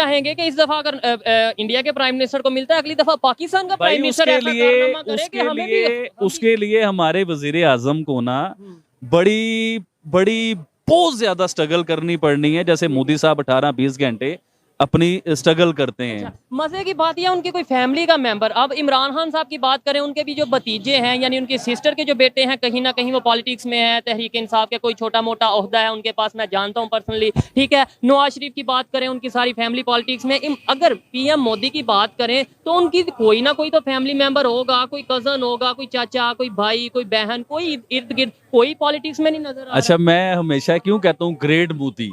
चाहेंगे कि इस दफा अगर इंडिया के प्राइम मिनिस्टर को मिलता है, अगली दफा पाकिस्तान का प्राइम मिनिस्टर ऐसा कारनामा करे कि हमें भी उसके लिए हमारे वजीर आजम को ना बड़ी बड़ी बहुत ज्यादा स्ट्रगल करनी पड़नी है, जैसे मोदी साहब 18-20 घंटे अपनी स्ट्रगल करते हैं। अच्छा, मजे की बात यह उनकी कोई फैमिली का मेंबर, अब इमरान खान साहब की बात करें, उनके भी जो भतीजे हैं यानी उनकी सिस्टर के जो बेटे हैं, कहीं ना कहीं वो पॉलिटिक्स में है, तहरीक इंसाफ के कोई छोटा मोटा ओहदा है उनके पास, मैं जानता हूं पर्सनली, ठीक है। नवाज शरीफ की बात करें, उनकी सारी फैमिली पॉलिटिक्स में। अगर पीएम मोदी की बात करें तो उनकी कोई ना कोई तो फैमिली मेंबर होगा, कोई कजन होगा, कोई चाचा, कोई भाई, कोई बहन, कोई इर्द गिर्द कोई पॉलिटिक्स में नहीं नजर आ रहा। अच्छा, मैं हमेशा क्यों कहता हूँ ग्रेट मोदी,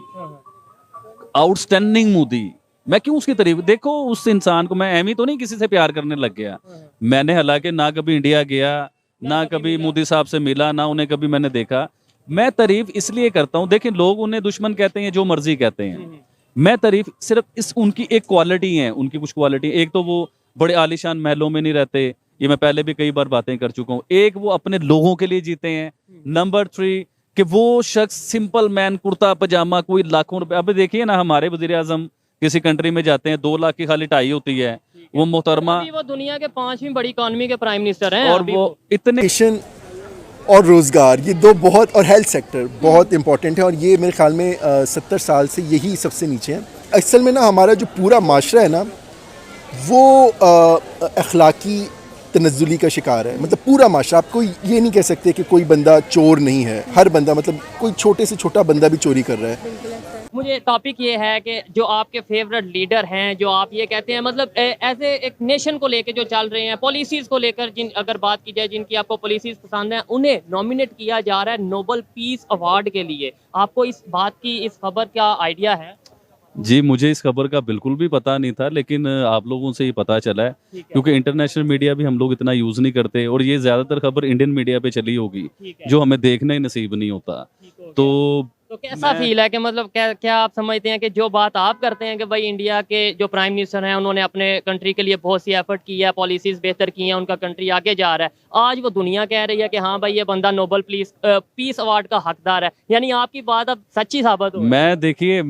आउटस्टैंडिंग मोदी, मैं क्यों उसकी तारीफ, देखो उस इंसान को मैं एमी तो नहीं किसी से प्यार करने लग गया। मैंने हालांकि ना कभी इंडिया गया, ना कभी मोदी साहब से मिला, ना उन्हें कभी मैंने देखा। मैं तारीफ इसलिए करता हूँ, देखिए लोग उन्हें दुश्मन कहते हैं, जो मर्जी कहते हैं, मैं तारीफ सिर्फ इस उनकी एक क्वालिटी है, उनकी कुछ क्वालिटी, एक तो वो बड़े आलीशान महलों में नहीं रहते, ये मैं पहले भी कई बार बातें कर चुका हूँ। एक वो अपने लोगों के लिए जीते हैं। नंबर 3 कि वो शख्स सिंपल मैन, कुर्ता पजामा, कोई लाखों रुपए, अब देखिए ना हमारे वजीर आजम किसी कंट्री में जाते हैं 2 लाख की खाली टाई होती है, वो मोहतरमा, वो दुनिया के 5वीं बड़ी इकोनॉमी के प्राइम मिनिस्टर हैं, और वो इतने और रोज़गार, ये दो बहुत, और हेल्थ सेक्टर बहुत इंपॉर्टेंट है, और ये मेरे ख्याल में 70 साल से यही सबसे नीचे है। असल में ना हमारा जो पूरा माशरा है ना, वो अखलाकी तनज़्ज़ुली का शिकार है। मतलब पूरा माशरा, आपको ये नहीं कह सकते कि कोई बंदा चोर नहीं है, हर बंदा, मतलब कोई छोटे से छोटा बंदा भी चोरी कर रहा है। मुझे टॉपिक ये है कि जो आपके फेवरेट लीडर हैं, जो आप ये कहते हैं, मतलब एज एक नेशन को लेकर जो चल रहे हैं, पॉलिसीज़ को लेकर, जिन अगर बात की जाए जिनकी आपको पॉलिसीज़ पसंद हैं, उन्हें नॉमिनेट किया जा रहा है नोबेल पीस अवार्ड के लिए। आपको इस बात की, इस खबर का आइडिया है? जी, मुझे इस खबर का बिल्कुल भी पता नहीं था, लेकिन आप लोगों से ही पता चला है, क्योंकि इंटरनेशनल मीडिया भी हम लोग इतना यूज़ नहीं करते, और ये ज़्यादातर खबर इंडियन मीडिया पे चली होगी, जो हमें देखना ही नसीब नहीं होता। तो कैसा फील है कि मतलब क्या आप समझते हैं कि जो बात आप करते हैं कि भाई इंडिया के जो प्राइम मिनिस्टर हैं उन्होंने अपने कंट्री के लिए बहुत सी एफर्ट की है, पॉलिसीज बेहतर की हैं, उनका कंट्री आगे जा रहा है, आज वो दुनिया कह रही है कि हाँ भाई ये बंदा नोबेल पीस अवार्ड का हकदार है, यानी आपकी बात अब सच्ची साबित हो? मैं देखिए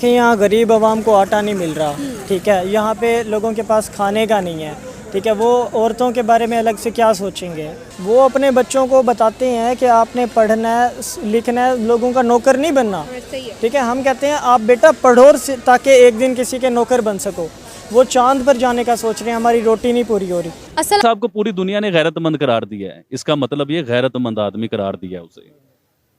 यहाँ गरीब आवाम को आटा नहीं मिल रहा, ठीक है, यहाँ पे लोगों के पास खाने का नहीं है, ठीक है, वो औरतों के बारे में अलग से क्या सोचेंगे। वो अपने बच्चों को बताते हैं कि आपने पढ़ना है, लिखना है, लोगों का नौकर नहीं बनना, ठीक है। हम कहते हैं आप बेटा पढ़ो ताकि एक दिन किसी के नौकर बन सको। वो चांद पर जाने का सोच रहे हैं, हमारी रोटी नहीं पूरी हो रही। असल साहब को पूरी दुनिया ने गैरतमंद करार दिया है, इसका मतलब ये गैरतमंद आदमी करार दिया है उसे।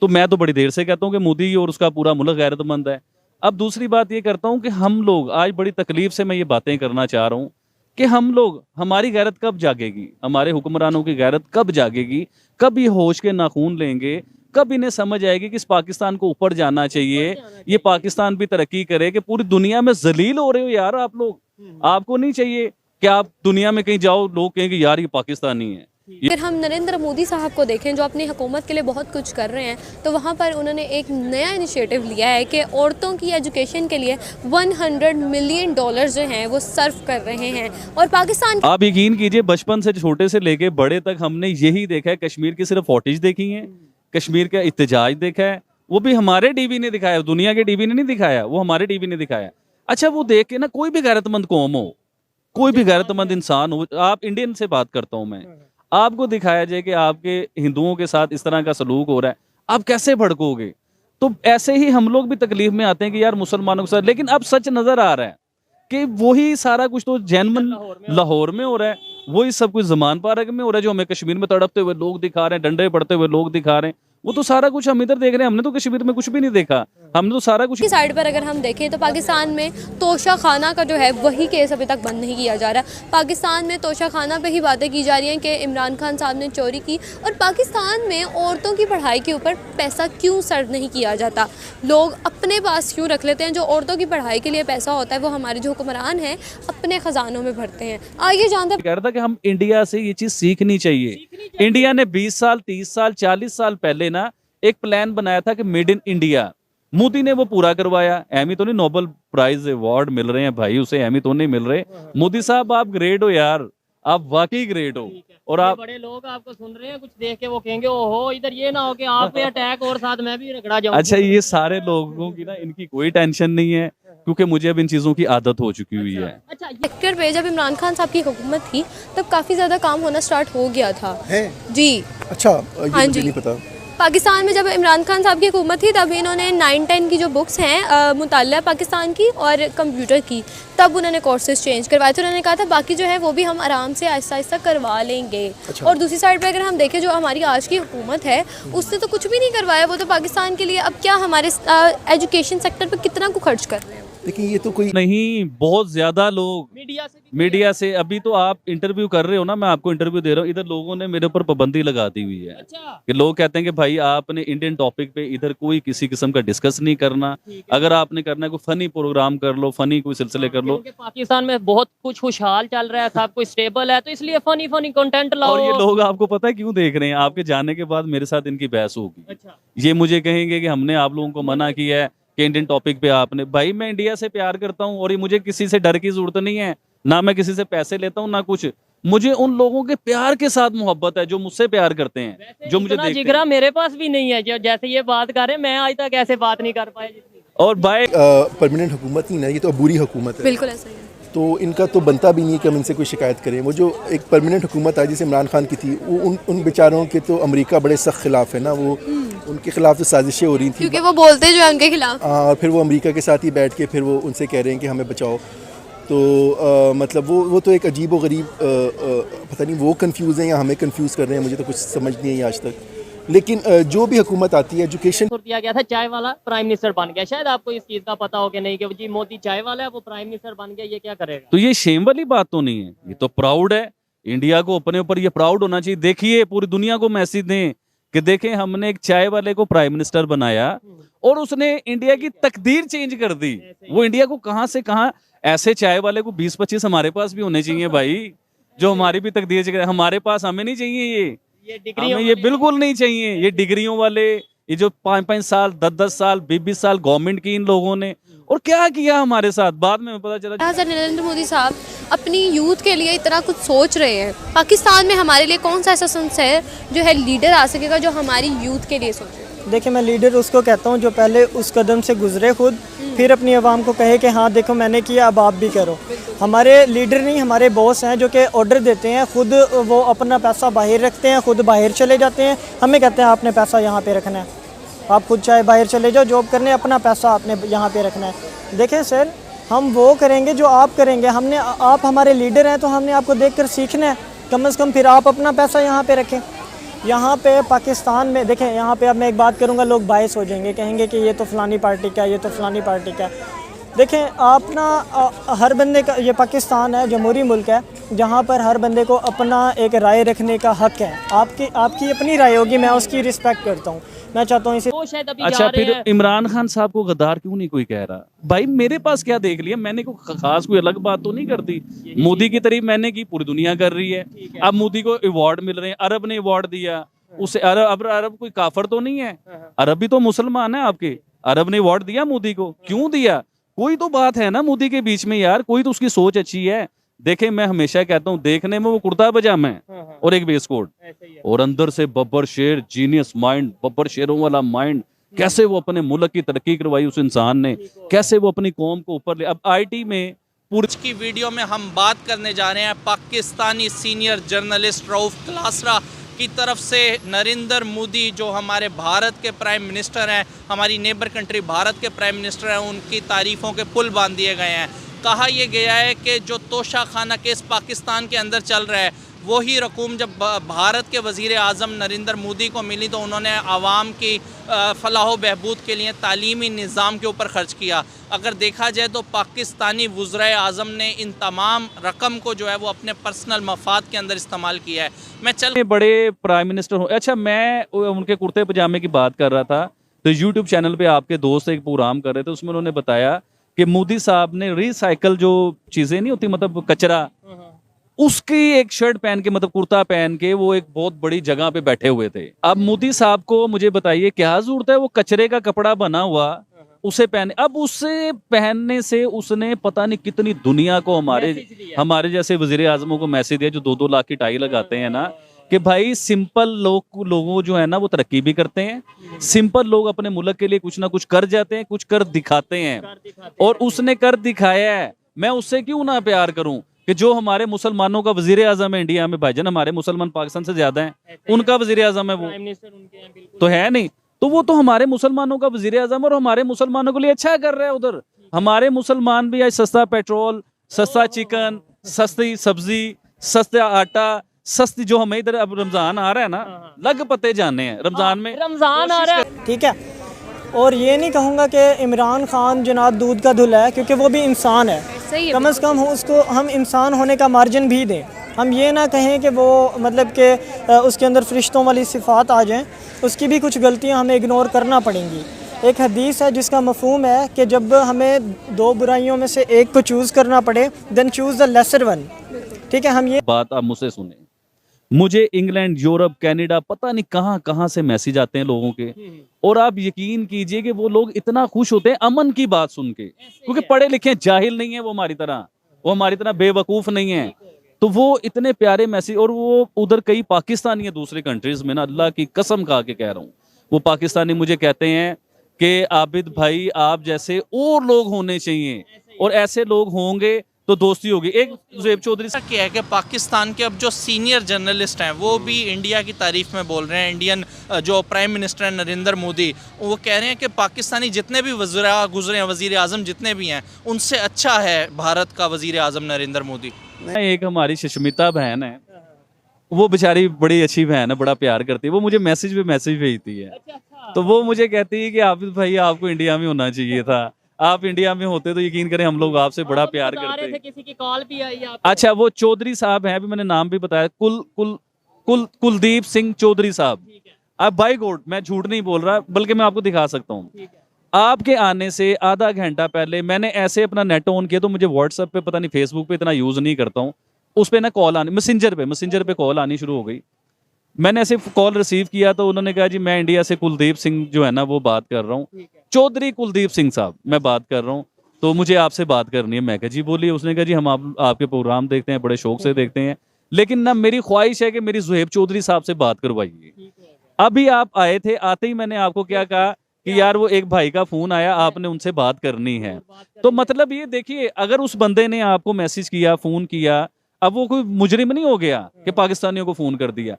तो मैं तो बड़ी देर से कहता हूँ कि मोदी और उसका पूरा मुल्क गैरतमंद है। अब दूसरी बात ये करता हूँ कि हम लोग आज बड़ी तकलीफ से मैं ये बातें करना चाह रहा हूँ कि हम लोग, हमारी गैरत कब जागेगी, हमारे हुक्मरानों की गैरत कब जागेगी, कब ये होश के नाखून लेंगे, कब इन्हें समझ आएगी कि इस पाकिस्तान को ऊपर जाना चाहिए, ये पाकिस्तान भी तरक्की करे, कि पूरी दुनिया में जलील हो रहे हो यार आप लोग। आपको नहीं चाहिए कि आप दुनिया में कहीं जाओ लोग कहेंगे यार ये पाकिस्तानी है। अगर हम नरेंद्र मोदी साहब को देखें जो अपनी हुकूमत के लिए बहुत कुछ कर रहे हैं, तो वहाँ पर उन्होंने एक नया इनिशिएटिव लिया है कि औरतों की एजुकेशन के लिए $100 मिलियन जो हैं वो सर्व कर रहे हैं। और पाकिस्तान, आप यकीन कीजिए बचपन से छोटे से लेके बड़े तक हमने यही देखा है। कश्मीर की सिर्फ फौटेज देखी है, कश्मीर का इत्तेजाज देखा है, वो भी हमारे टीवी ने दिखाया, दुनिया के टीवी ने नहीं दिखाया, वो हमारे टीवी ने दिखाया। अच्छा, वो देख के ना कोई भी गैरतमंद कौम हो, कोई भी गैरतमंद इंसान हो, आप इंडियन से बात करता हूं मैं, आपको दिखाया जाए कि आपके हिंदुओं के साथ इस तरह का सलूक हो रहा है, आप कैसे भड़कोगे? तो ऐसे ही हम लोग भी तकलीफ में आते हैं कि यार मुसलमानों के साथ, लेकिन अब सच नजर आ रहा है कि वही सारा कुछ तो जैनमन लाहौर में हो रहा है, वही सब कुछ जमान पार्क में हो रहा है, जो हमें कश्मीर में तड़पते हुए लोग दिखा रहे हैं, डंडे पड़ते हुए लोग दिखा रहे हैं, वो तो सारा कुछ हम इधर देख रहे हैं। हमने तो कश्मीर में कुछ भी नहीं देखा, हमने तो सारा कुछ। की साइड पर अगर हम देखें तो पाकिस्तान में तोशा खाना का जो है वही केस अभी तक बंद नहीं किया जा रहा। पाकिस्तान में तोशा खाना पे ही बातें की जा रही हैं कि इमरान खान साहब ने चोरी की, और पाकिस्तान में औरतों की पढ़ाई के ऊपर पैसा क्यों सर्व नहीं किया जाता? लोग अपने पास क्यों रख लेते हैं? जो औरतों की पढ़ाई के लिए पैसा होता है वो हमारे जो हुक्मरान हैं अपने खजानों में भरते हैं। आइए जानते हैं। कह रहा था कि हम इंडिया से ये चीज सीखनी चाहिए। इंडिया ने 20 साल 30 साल 40 साल पहले ना एक प्लान बनाया था कि मेड इन इंडिया, मोदी ने वो पूरा करवाया। एमी तो नहीं नोबेल प्राइज अवार्ड मिल रहे हैं भाई, उसे एमी तो नहीं मिल रहे। मोदी साहब आप ग्रेट हो यार, आप वाकई ग्रेट हो। और ये आप बड़े लोग आपको सुन रहे हैं, कुछ देख के वो कहेंगे ओहो इधर ये ना हो कि आप पे अटैक और साथ मैं भी रगड़ा जाऊं। अच्छा, ये सारे लोगों की ना इनकी कोई टेंशन नहीं है, क्योंकि मुझे अब इन चीज़ों की आदत हो चुकी हुई है। अच्छा, सेक्टर पे जब इमरान खान साहब की हुकूमत थी तब काफ़ी ज़्यादा काम होना स्टार्ट हो गया था है। जी। अच्छा, ये हाँ मुझे जी। नहीं पता। पाकिस्तान में जब इमरान खान साहब की हुकूमत थी तब इन्होंने 9-10 की जो बुक्स हैं मुताल्ला पाकिस्तान की और कंप्यूटर की, तब उन्होंने कोर्सेज चेंज करवाए थे। उन्होंने कहा था बाकी जो है वो भी हम आराम से आहिस्ता आहिस्ता करवा लेंगे। अच्छा। और दूसरी साइड पे अगर हम देखें जो हमारी आज की हुकूमत है उसने तो कुछ भी नहीं करवाया। वो तो पाकिस्तान के लिए अब क्या हमारे एजुकेशन सेक्टर पर कितना को खर्च कर रहे हैं। लेकिन ये तो कोई नहीं, बहुत ज्यादा लोग मीडिया से अभी तो आप इंटरव्यू कर रहे हो ना, मैं आपको इंटरव्यू दे रहा हूँ, इधर लोगों ने मेरे ऊपर पाबंदी लगा दी हुई है। अच्छा। कि लोग कहते हैं कि भाई आपने इंडियन टॉपिक पे इधर कोई किसी किस्म का डिस्कस नहीं करना, अगर आपने करना है कोई फनी प्रोग्राम कर लो, फनी कोई सिलसिले कर लो। क्योंकि पाकिस्तान में बहुत कुछ खुशहाल चल रहा है, सब कुछ स्टेबल है, तो इसलिए फनी फनी कंटेंट लाओ। और ये लोग आपको पता है क्यों देख रहे हैं? आपके जाने के बाद मेरे साथ इनकी बहस होगी। अच्छा। ये मुझे कहेंगे कि हमने आप लोगों को मना किया है कि इंडियन टॉपिक पे आपने, भाई मैं इंडिया से प्यार करता हूँ और ये मुझे किसी से डर की जरूरत नहीं है, ना मैं किसी से पैसे लेता हूँ ना कुछ, मुझे उन लोगों के प्यार के साथ मोहब्बत है जो मुझसे प्यार करते हैं, जो मुझे देखते जिगरा हैं। मेरे पास भी नहीं है, जैसे ये बात कर रहे हैं, मैं आज तक ऐसे बात नहीं कर पाया जितनी। और भाई परमानेंट हुकूमत नहीं ना, ये तो अबूरी हुकूमत है। बिल्कुल ऐसा ही है। तो इनका तो बनता भी नहीं है कि हम इनसे कोई शिकायत करें। वो जो एक परमानेंट हुकूमत आई जैसे इमरान खान की थी, वो उन बेचारों के तो अमेरिका बड़े सख्त खिलाफ है ना, वो उनके खिलाफ तो साजिशें हो रही थी। क्योंकि वो बोलते जो है उनके खिलाफ। और फिर वो अमेरिका के साथ ही बैठ के फिर वो उनसे कह रहे हैं कि हमें बचाओ। तो मतलब वो तो एक अजीब व गरीब, पता नहीं वो कंफ्यूज हैं या हमें कंफ्यूज कर रहे हैं, मुझे तो कुछ समझ नहीं आई आज तक। लेकिन जो भी हुकूमत आती है एजुकेशन दिया गया था, चाय वाला प्राइम मिनिस्टर बन गया। शायद आपको इस चीज का पता हो कि नहीं कि जी मोदी चाय वाला है, वो प्राइम मिनिस्टर बन गया, ये क्या करेगा? तो ये शेम वाली बात तो नहीं है, ये तो प्राउड है। इंडिया को अपने ऊपर ये प्राउड होना चाहिए। देखिए पूरी दुनिया को मैसेज दें कि देखें हमने एक चाय वाले को प्राइम मिनिस्टर बनाया और उसने इंडिया की तकदीर चेंज कर दी। वो इंडिया को कहां से कहां, ऐसे चाय वाले को 20-25 हमारे पास भी होने चाहिए भाई, जो हमारी भी तकदीर चेंज। हमारे पास हमें नहीं चाहिए ये, हमें ये बिल्कुल नहीं चाहिए। ये डिग्रियों वाले, ये जो 5-5 साल 10-10 साल 20-20 साल गवर्नमेंट की इन लोगों ने, और क्या किया हमारे साथ, बाद में पता चला। हज़रत नरेंद्र मोदी साहब अपनी यूथ के लिए इतना कुछ सोच रहे हैं। पाकिस्तान में हमारे लिए कौन सा ऐसा संसद जो है लीडर आ सकेगा जो हमारी यूथ के लिए सोचे? देखिए, मैं लीडर उसको कहता हूँ जो पहले उस कदम से गुजरे खुद, फिर अपनी आवाम को कहे कि हाँ देखो मैंने किया, अब आप भी करो। हमारे लीडर नहीं, हमारे बॉस हैं जो कि ऑर्डर देते हैं, खुद वो अपना पैसा बाहर रखते हैं, खुद बाहर चले जाते हैं, हमें कहते हैं आपने पैसा यहाँ पे रखना है, आप खुद चाहे बाहर चले जाओ जॉब करने, अपना पैसा आपने यहाँ पे रखना है। देखें सर, हम वो करेंगे जो आप करेंगे। हमने, आप हमारे लीडर हैं तो हमने आपको देखकर सीखना है, कम से कम फिर आप अपना पैसा यहाँ पे रखें। यहाँ पे पाकिस्तान में देखें, यहाँ पे अब मैं एक बात करूँगा, लोग बायस हो जाएंगे, कहेंगे कि ये तो फलानी पार्टी का, ये तो फलानी पार्टी का। देखें आप ना, हर बंदे का, ये पाकिस्तान है, जमहूरी मुल्क है, जहाँ पर हर बंदे को अपना एक राय रखने का हक है। आपकी अपनी राय होगी, मैं उसकी रिस्पेक्ट करता हूँ, मैं चाहता हूँ इसे। अच्छा, फिर इमरान खान साहब को गद्दार क्यों नहीं कोई कह रहा? भाई मेरे पास क्या देख लिया मैंने, कोई खास कोई अलग बात तो नहीं कर दी। मोदी की तारीफ मैंने की, पूरी दुनिया कर रही है। अब मोदी को अवार्ड मिल रहे हैं, अरब ने अवार्ड दिया उसे। अरब कोई काफर तो नहीं है, अरब भी तो मुसलमान है आपके। अरब ने अवार्ड दिया मोदी को, क्यों दिया? कोई तो बात है ना मोदी के बीच में यार, कोई तो उसकी सोच अच्छी है। देखे, मैं हमेशा कहता हूँ, देखने में वो कुर्ता पजामा है और एक बेस कोट, और अंदर से बब्बर शेर, जीनियस माइंड, बब्बर शेरों वाला माइंड। कैसे वो अपने मुल्क की तरक्की करवाई उस इंसान ने, कैसे वो अपनी कौम को ऊपर ले। अब आईटी में आज की वीडियो में हम बात करने जा रहे हैं पाकिस्तानी सीनियर जर्नलिस्ट रऊफ क्लासरा की तरफ से नरेंद्र मोदी, जो हमारे भारत के प्राइम मिनिस्टर हैं, हमारी नेबर कंट्री भारत के प्राइम मिनिस्टर हैं, उनकी तारीफ़ों के पुल बांध दिए गए हैं। कहा यह गया है कि जो तोशा खाना केस पाकिस्तान के अंदर चल रहा है, वही रकूम जब भारत के वज़ीर आज़म नरेंद्र मोदी को मिली तो उन्होंने आवाम की फलाह बहबूद के लिए तालीमी निज़ाम के ऊपर ख़र्च किया। अगर देखा जाए तो पाकिस्तानी वज़ीर आज़म ने इन तमाम रकम को जो है वो अपने पर्सनल मफाद के अंदर इस्तेमाल किया है। बड़े प्राइम मिनिस्टर हो। अच्छा, मैं उनके कुर्ते पजामे की बात कर रहा था, तो यूट्यूब चैनल पे आपके दोस्त एक प्रोग्राम कर रहे थे, उसमें उन्होंने बताया कि मोदी साहब ने रिसाइकल जो चीज़ें नहीं होती, मतलब कचरा, उसकी एक शर्ट पहन के, मतलब कुर्ता पहन के, वो एक बहुत बड़ी जगह पे बैठे हुए थे। अब मोदी साहब को मुझे बताइए क्या जरूरत है वो कचरे का कपड़ा बना हुआ उसे पहने, अब उससे पहनने से उसने पता नहीं कितनी दुनिया को हमारे जैसे वजीर आजमों को मैसेज दिया जो 2-2 लाख की टाई लगाते हैं ना, कि भाई सिंपल लोगों जो है ना वो तरक्की भी करते हैं, सिंपल लोग अपने मुल्क के लिए कुछ ना कुछ कर जाते हैं, कुछ कर दिखाते हैं, और उसने कर दिखाया है। मैं उससे क्यों ना प्यार करूं कि जो हमारे मुसलमानों का वजीर आजम है इंडिया में, भाईजान हमारे मुसलमान पाकिस्तान से ज्यादा हैं, उनका वजीर आजम है वो, तो है नहीं, तो वो तो हमारे मुसलमानों का वजीर आजम और हमारे मुसलमानों के लिए अच्छा कर रहा है उधर। हमारे मुसलमान भी आज सस्ता पेट्रोल, सस्ता चिकन, सस्ती सब्जी, सस्ता आटा, सस्ती, जो हमें इधर अब रमजान आ रहा है ना, लग पते जाने हैं रमजान में, रमजान आ रहा है, ठीक है। और ये नहीं कहूँगा कि इमरान खान जनाब दूध का धुला है, क्योंकि वो भी इंसान है, सही है, कम से कम उसको हम इंसान होने का मार्जिन भी दें। हम ये ना कहें कि वो मतलब कि उसके अंदर फरिश्तों वाली सिफ़ात आ जाएं, उसकी भी कुछ गलतियां हमें इग्नोर करना पड़ेंगी। एक हदीस है जिसका मफ़हूम है कि जब हमें 2 बुराइयों में से एक को चूज़ करना पड़े, then choose the lesser one, ठीक है। हम ये बात आप मुझसे सुने, मुझे इंग्लैंड, यूरोप, कनाडा, पता नहीं कहां कहां से मैसेज आते हैं लोगों के, और आप यकीन कीजिए कि वो लोग इतना खुश होते हैं अमन की बात सुन के, क्योंकि पढ़े लिखे जाहिल नहीं है वो हमारी तरह बेवकूफ नहीं है, तो वो इतने प्यारे मैसेज। और वो उधर कई पाकिस्तानी है दूसरे कंट्रीज में ना, अल्लाह की कसम खा के कह रहा हूँ, वो पाकिस्तानी मुझे कहते हैं कि आबिद भाई आप जैसे और लोग होने चाहिए, और ऐसे लोग होंगे तो दोस्ती होगी। एक ज़ुहैब चौधरी ऐसा क्या है कि पाकिस्तान के अब जो सीनियर जर्नलिस्ट हैं वो भी इंडिया की तारीफ में बोल रहे हैं। इंडियन जो प्राइम मिनिस्टर हैं नरेंद्र मोदी, वो कह रहे हैं कि पाकिस्तानी जितने भी वज़ीरा गुजरे हैं, वज़ीर आज़म जितने भी हैं, उनसे अच्छा है भारत का वज़ीर आज़म नरेंद्र मोदी। एक हमारी सुष्मिता बहन है, वो बेचारी बड़ी अच्छी बहन है, बड़ा प्यार करती है, वो मुझे मैसेज पे मैसेज भेजती है, तो वो मुझे कहती है कि आबिद भाई आपको इंडिया में होना चाहिए था, आप इंडिया में होते तो यकीन करें हम लोग आपसे बड़ा प्यार करते हैं। किसी की कॉल भी आई आपको? अच्छा, वो चौधरी साहब हैं, अभी मैंने नाम भी बताया, कुलदीप सिंह चौधरी साहब। अब बाय गॉड मैं झूठ नहीं बोल रहा, बल्कि मैं आपको दिखा सकता हूँ। आपके आने से आधा घंटा पहले मैंने ऐसे अपना नेट ऑन किया, तो मुझे व्हाट्सएप पे, पता नहीं फेसबुक पे इतना यूज नहीं करता हूँ, उस पे ना कॉल आनी, मैसेंजर पे कॉल आनी शुरू हो गई। मैंने ऐसे कॉल रिसीव किया तो उन्होंने कहा जी मैं इंडिया से कुलदीप सिंह जो है ना वो बात कर रहा हूँ, चौधरी कुलदीप सिंह साहब मैं बात कर रहा हूँ, तो मुझे आपसे बात करनी है। मैं कहा जी बोलिए। उसने कहा जी हम आपके प्रोग्राम देखते हैं, बड़े शौक से देखते हैं, लेकिन ना मेरी ख्वाहिश है कि मेरी ज़ुहैब चौधरी साहब से बात करवाइए। अभी आप आए थे, आते ही मैंने आपको क्या कहा कि यार वो एक भाई का फोन आया, आपने उनसे बात करनी है। तो मतलब ये देखिए, अगर उस बंदे ने आपको मैसेज किया, फोन किया, अब वो कोई मुजरिम नहीं हो गया कि पाकिस्तानियों को फोन कर दिया,